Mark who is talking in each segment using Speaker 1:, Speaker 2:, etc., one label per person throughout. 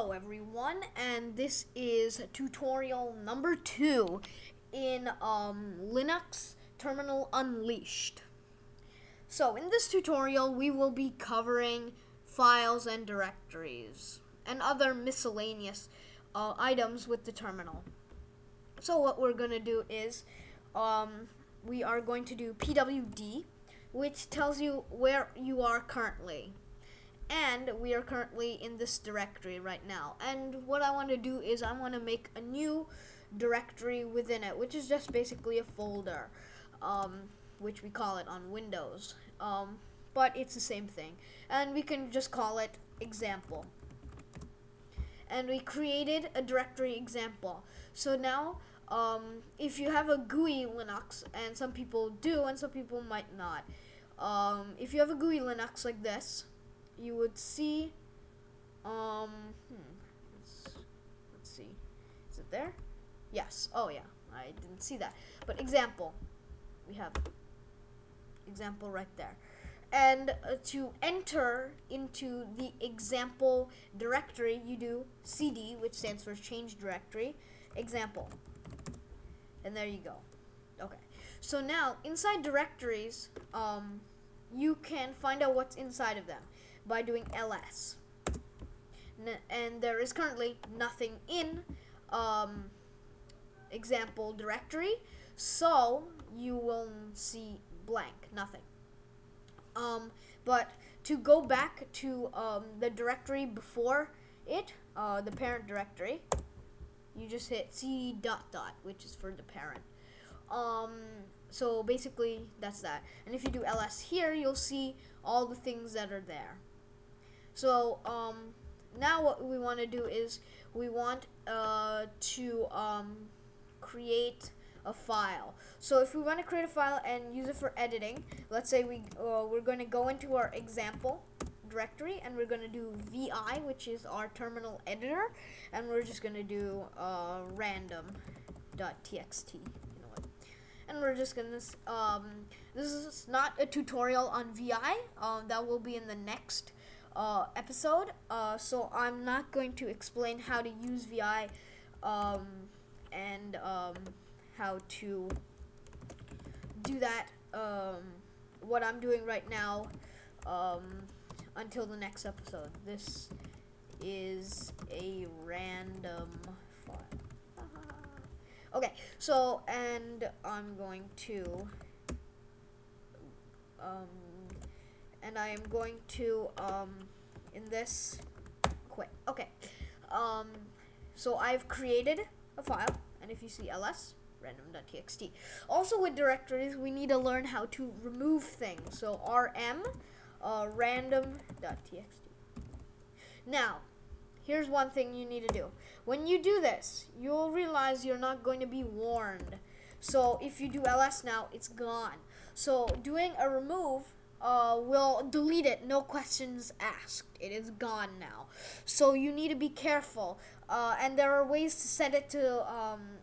Speaker 1: Hello everyone, and this is tutorial number 2 in Linux Terminal Unleashed. So in this tutorial we will be covering files and directories and other miscellaneous items with the terminal. So what we're going to do is we are going to do pwd, which tells you where you are currently. And we are currently in this directory right now, and what I want to do is I want to make a new directory within it, which is just basically a folder, which we call it on Windows, but it's the same thing, and we can just call it example. And we created a directory example. So now if you have a GUI Linux, and some people do and some people might not, if you have a GUI Linux like this, you would see, let's see, is it there? Yes. Oh yeah, I didn't see that. But example, we have example right there. And to enter into the example directory, you do cd, which stands for change directory, example. And there you go. Okay. So now inside directories, you can find out what's inside of them by doing ls. And there is currently nothing in example directory, so you will see blank, nothing. But to go back to the directory before it, the parent directory, you just hit cd ... which is for the parent. So basically that's that. And if you do ls here, you'll see all the things that are there. So now what we want to do is we want to create a file. So if we want to create a file and use it for editing, let's say we're going to go into our example directory, and we're going to do vi, which is our terminal editor, and we're just going to do random.txt. And we're just gonna this is not a tutorial on vi, that will be in the next episode, so I'm not going to explain how to use vi and how to do that, what I'm doing right now, until the next episode. This is a random file. Okay, so, and I'm going to, and I am going to, in this, quit. Okay, so I've created a file, and if you see ls, random.txt. Also with directories, we need to learn how to remove things. So rm, random.txt. Now, here's one thing you need to do. When you do this, you'll realize you're not going to be warned. So if you do ls now, it's gone. So doing a remove will delete it, no questions asked. It is gone now. So you need to be careful. And there are ways to set it to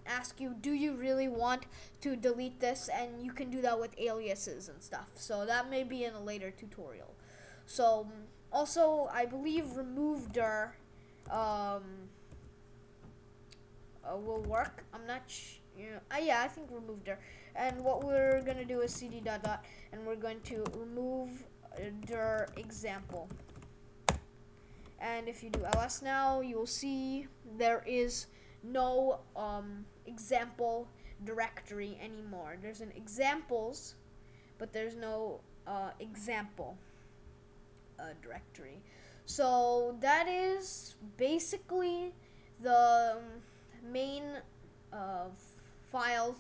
Speaker 1: ask you, do you really want to delete this? And you can do that with aliases and stuff. So that may be in a later tutorial. So also, I believe remove dir will work. I'm not yeah, I think remove dir. And what we're gonna do is cd ... and we're going to remove dir example. And if you do ls now, you will see there is no example directory anymore. There's an examples, but there's no example directory. So that is basically the main file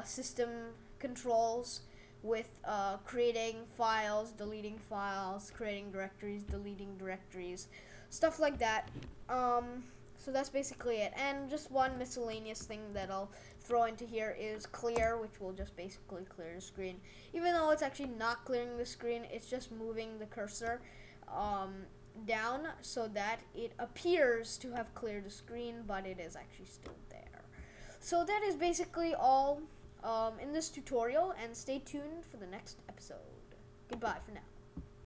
Speaker 1: system controls with creating files, deleting files, creating directories, deleting directories, stuff like that. So that's basically it. And just one miscellaneous thing that I'll throw into here is clear, which will just basically clear the screen. Even though it's actually not clearing the screen, it's just moving the cursor down so that it appears to have cleared the screen, but it is actually still there. So that is basically all in this tutorial, and stay tuned for the next episode. Goodbye for now.